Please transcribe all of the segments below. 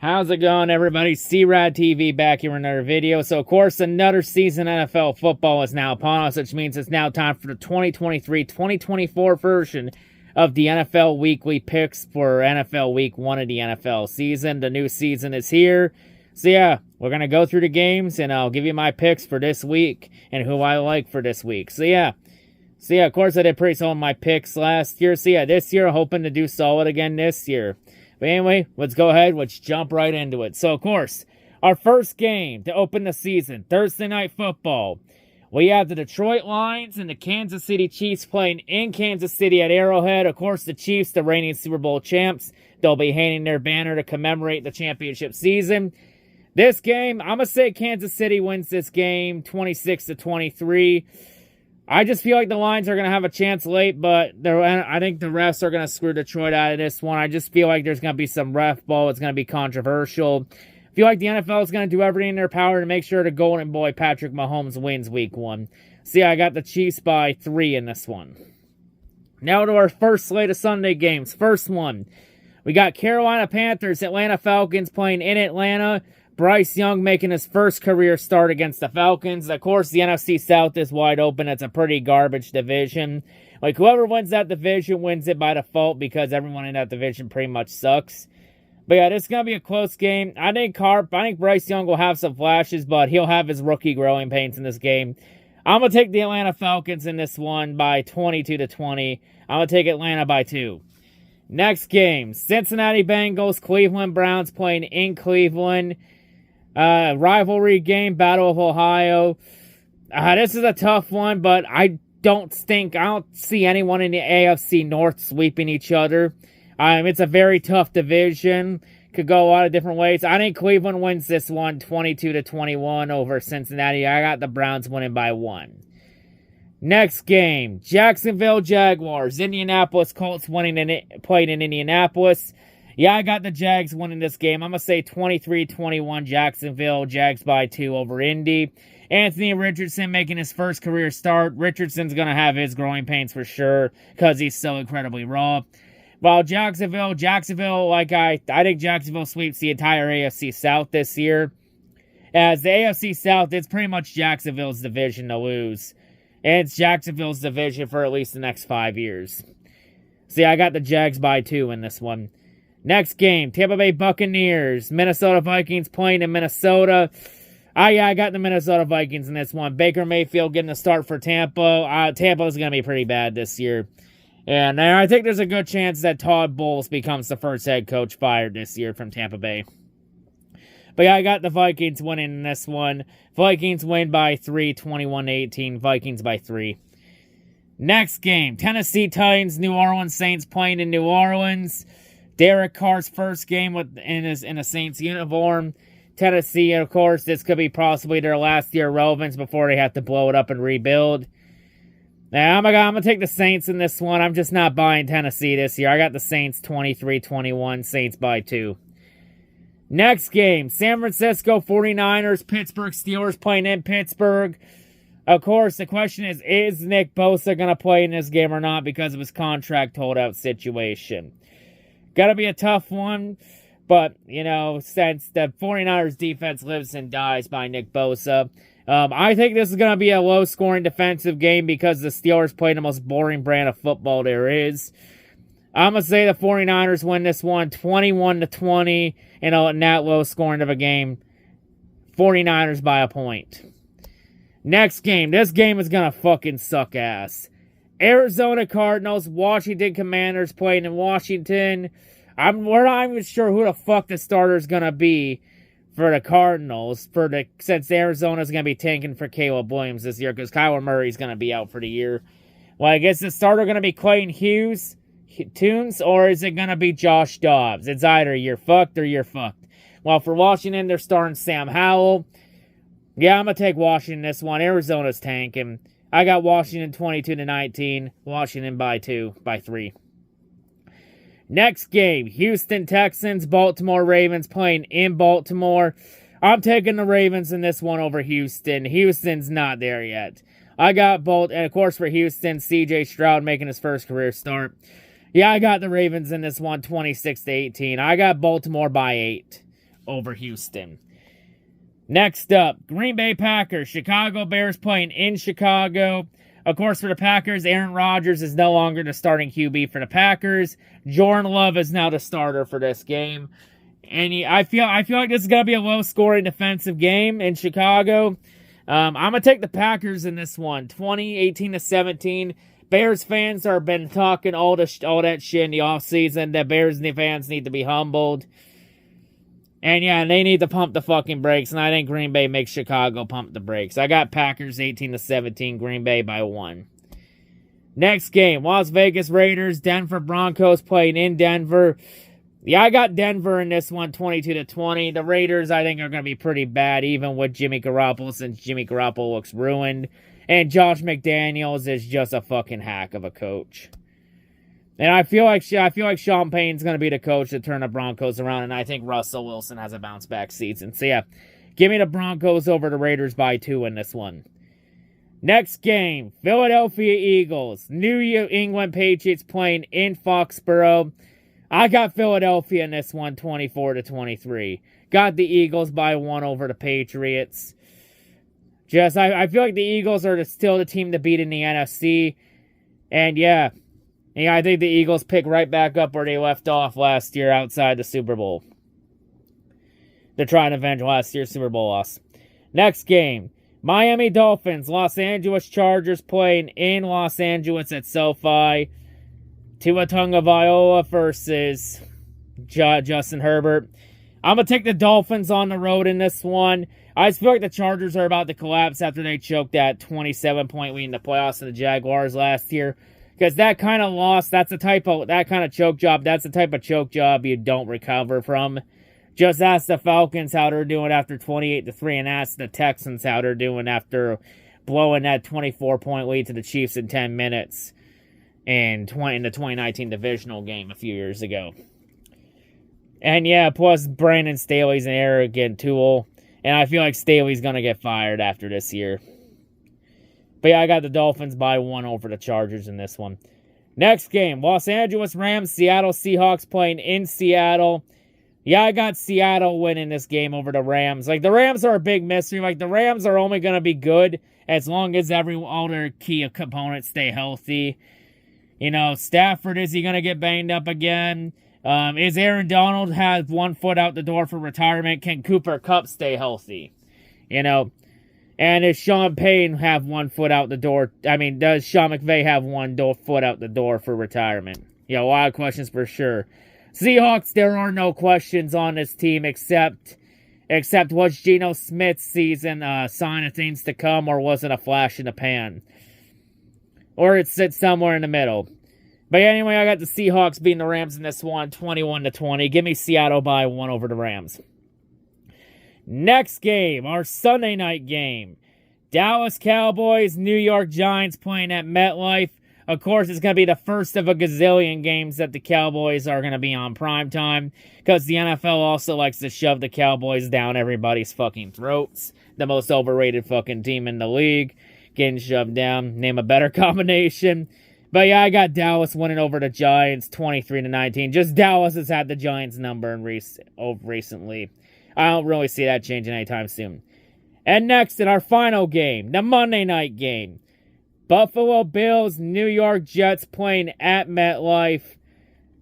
How's it going, everybody? C-RadTV back here with another video. So, of course, another season of NFL football is now upon us, which means it's now time for the 2023-2024 version of the NFL Weekly Picks for NFL Week 1 of the NFL season. The new season is here. So, yeah, we're going to go through the games, and I'll give you my picks for this week and who I like for this week. So, yeah, of course, I did pretty solid my picks last year. So, yeah, this year, hoping to do solid again this year. But anyway, let's go ahead. Let's jump right into it. So, of course, our first game to open the season, Thursday Night Football. We have the Detroit Lions and the Kansas City Chiefs playing in Kansas City at Arrowhead. Of course, the Chiefs, the reigning Super Bowl champs, they'll be hanging their banner to commemorate the championship season. This game, I'm going to say Kansas City wins this game 26-23. I just feel like the Lions are going to have a chance late, but I think the refs are going to screw Detroit out of this one. I just feel like there's going to be some ref ball. It's going to be controversial. I feel like the NFL is going to do everything in their power to make sure the golden boy Patrick Mahomes wins week 1. See, I got the Chiefs by 3 in this one. Now to our first slate of Sunday games. First one, we got Carolina Panthers, Atlanta Falcons playing in Atlanta. Bryce Young making his first career start against the Falcons. Of course, the NFC South is wide open. It's a pretty garbage division. Like, whoever wins that division wins it by default because everyone in that division pretty much sucks. But yeah, this is going to be a close game. I think Bryce Young will have some flashes, but he'll have his rookie growing pains in this game. I'm going to take the Atlanta Falcons in this one by 22-20. I'm going to take Atlanta by 2. Next game, Cincinnati Bengals, Cleveland Browns playing in Cleveland. Rivalry game, Battle of Ohio. This is a tough one, but I don't see anyone in the AFC North sweeping each other. It's a very tough division. Could go a lot of different ways. I think Cleveland wins this one 22-21 over Cincinnati. I got the Browns winning by 1. Next game, Jacksonville Jaguars, Indianapolis Colts playing in Indianapolis. Yeah, I got the Jags winning this game. I'm going to say 23-21 Jacksonville. Jags by 2 over Indy. Anthony Richardson making his first career start. Richardson's going to have his growing pains for sure because he's so incredibly raw. While Jacksonville, I think Jacksonville sweeps the entire AFC South this year. As the AFC South, it's pretty much Jacksonville's division to lose. And it's Jacksonville's division for at least the next 5 years. See, I got the Jags by 2 in this one. Next game, Tampa Bay Buccaneers, Minnesota Vikings playing in Minnesota. I got the Minnesota Vikings in this one. Baker Mayfield getting a start for Tampa. Tampa is going to be pretty bad this year. And I think there's a good chance that Todd Bowles becomes the first head coach fired this year from Tampa Bay. But yeah, I got the Vikings winning in this one. Vikings win by 3, 21-18. Vikings by 3. Next game, Tennessee Titans, New Orleans Saints playing in New Orleans. Derek Carr's first game in a Saints uniform. Tennessee, of course, this could be possibly their last year of relevance before they have to blow it up and rebuild. Now, I'm going to take the Saints in this one. I'm just not buying Tennessee this year. I got the Saints 23-21, Saints by 2. Next game, San Francisco 49ers, Pittsburgh Steelers playing in Pittsburgh. Of course, the question is Nick Bosa going to play in this game or not because of his contract holdout situation? Gotta be a tough one, but, since the 49ers defense lives and dies by Nick Bosa, I think this is going to be a low-scoring defensive game because the Steelers play the most boring brand of football there is. I'm going to say the 49ers win this one 21-20 in that low-scoring of a game. 49ers by a point. Next game. This game is going to fucking suck ass. Arizona Cardinals, Washington Commanders playing in Washington. We're not even sure who the fuck the starter is going to be for the Cardinals since Arizona is going to be tanking for Caleb Williams this year because Kyler Murray is going to be out for the year. Well, I guess the starter going to be Clayton Tunes, or is it going to be Josh Dobbs? It's either you're fucked or you're fucked. Well, for Washington, they're starting Sam Howell. Yeah, I'm going to take Washington this one. Arizona's tanking. I got Washington 22-19. Washington by 3. Next game, Houston Texans, Baltimore Ravens playing in Baltimore. I'm taking the Ravens in this one over Houston. Houston's not there yet. I got and of course for Houston, C.J. Stroud making his first career start. Yeah, I got the Ravens in this one, 26-18. I got Baltimore by 8. over Houston. Next up, Green Bay Packers. Chicago Bears playing in Chicago. Of course, for the Packers, Aaron Rodgers is no longer the starting QB for the Packers. Jordan Love is now the starter for this game. And I feel like this is going to be a low-scoring defensive game in Chicago. I'm going to take the Packers in this one, 18-17. Bears fans have been talking all that shit in the offseason. The Bears fans need to be humbled. And yeah, they need to pump the fucking brakes, and I think Green Bay makes Chicago pump the brakes. I got Packers 18-17, Green Bay by 1. Next game, Las Vegas Raiders, Denver Broncos playing in Denver. Yeah, I got Denver in this one, 22-20. The Raiders, I think, are going to be pretty bad, even with Jimmy Garoppolo, since Jimmy Garoppolo looks ruined. And Josh McDaniels is just a fucking hack of a coach. And I feel like Sean Payton's going to be the coach to turn the Broncos around, and I think Russell Wilson has a bounce-back season. So yeah, give me the Broncos over the Raiders by 2 in this one. Next game, Philadelphia Eagles, New England Patriots playing in Foxborough. I got Philadelphia in this one, 24-23. Got the Eagles by 1 over the Patriots. I feel like the Eagles are still the team to beat in the NFC. And yeah, I think the Eagles pick right back up where they left off last year outside the Super Bowl. They're trying to avenge last year's Super Bowl loss. Next game, Miami Dolphins, Los Angeles Chargers playing in Los Angeles at SoFi. Tua Tagovailoa versus Justin Herbert. I'm going to take the Dolphins on the road in this one. I just feel like the Chargers are about to collapse after they choked that 27-point lead in the playoffs to the Jaguars last year. Because that kind of loss, that's the type of choke job you don't recover from. Just ask the Falcons how they're doing after 28-3, and ask the Texans how they're doing after blowing that 24-point lead to the Chiefs in 10 minutes in the 2019 divisional game a few years ago. And yeah, plus Brandon Staley's an arrogant tool, and I feel like Staley's going to get fired after this year. But yeah, I got the Dolphins by 1 over the Chargers in this one. Next game, Los Angeles Rams, Seattle Seahawks playing in Seattle. Yeah, I got Seattle winning this game over the Rams. Like, the Rams are a big mystery. Like, the Rams are only going to be good as long as all their key components stay healthy. You know, Stafford, is he going to get banged up again? Is Aaron Donald have 1 foot out the door for retirement? Can Cooper Kupp stay healthy? You know, and does Sean Payton have 1 foot out the door? I mean, does Sean McVay have 1 foot out the door for retirement? Yeah, a lot of questions for sure. Seahawks, there are no questions on this team except was Geno Smith's season a sign of things to come, or was it a flash in the pan? Or it sits somewhere in the middle. But anyway, I got the Seahawks beating the Rams in this one, 21-20. Give me Seattle by 1 over the Rams. Next game, our Sunday night game. Dallas Cowboys, New York Giants playing at MetLife. Of course, it's going to be the first of a gazillion games that the Cowboys are going to be on primetime, because the NFL also likes to shove the Cowboys down everybody's fucking throats. The most overrated fucking team in the league. Getting shoved down. Name a better combination. But yeah, I got Dallas winning over the Giants 23-19. Just Dallas has had the Giants number recently. I don't really see that changing anytime soon. And next, in our final game, the Monday night game. Buffalo Bills, New York Jets playing at MetLife.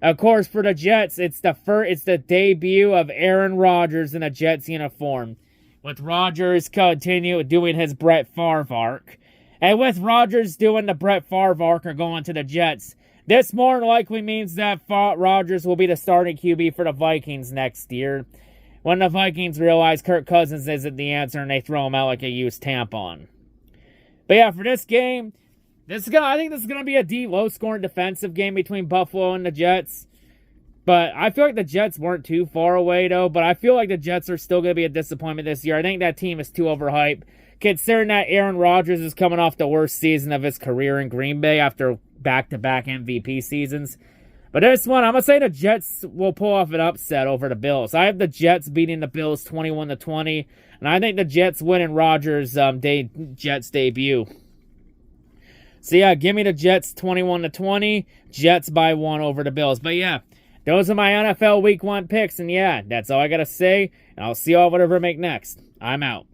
Of course, for the Jets, it's the debut of Aaron Rodgers in a Jets uniform. With Rodgers continue doing his Brett Favre arc. And with Rodgers doing the Brett Favre arc or going to the Jets, this more than likely means that Rodgers will be the starting QB for the Vikings next year. When the Vikings realize Kirk Cousins isn't the answer and they throw him out like a used tampon. But yeah, for this game, I think this is going to be a low-scoring defensive game between Buffalo and the Jets. But I feel like the Jets weren't too far away, though. But I feel like the Jets are still going to be a disappointment this year. I think that team is too overhyped, considering that Aaron Rodgers is coming off the worst season of his career in Green Bay after back-to-back MVP seasons. But this one, I'm going to say the Jets will pull off an upset over the Bills. I have the Jets beating the Bills 21-20. And I think the Jets winning Rodgers' Jets debut. So yeah, give me the Jets 21-20. Jets by 1 over the Bills. But yeah, those are my NFL Week 1 picks, and yeah, that's all I gotta say, and I'll see y'all whatever I make next. I'm out.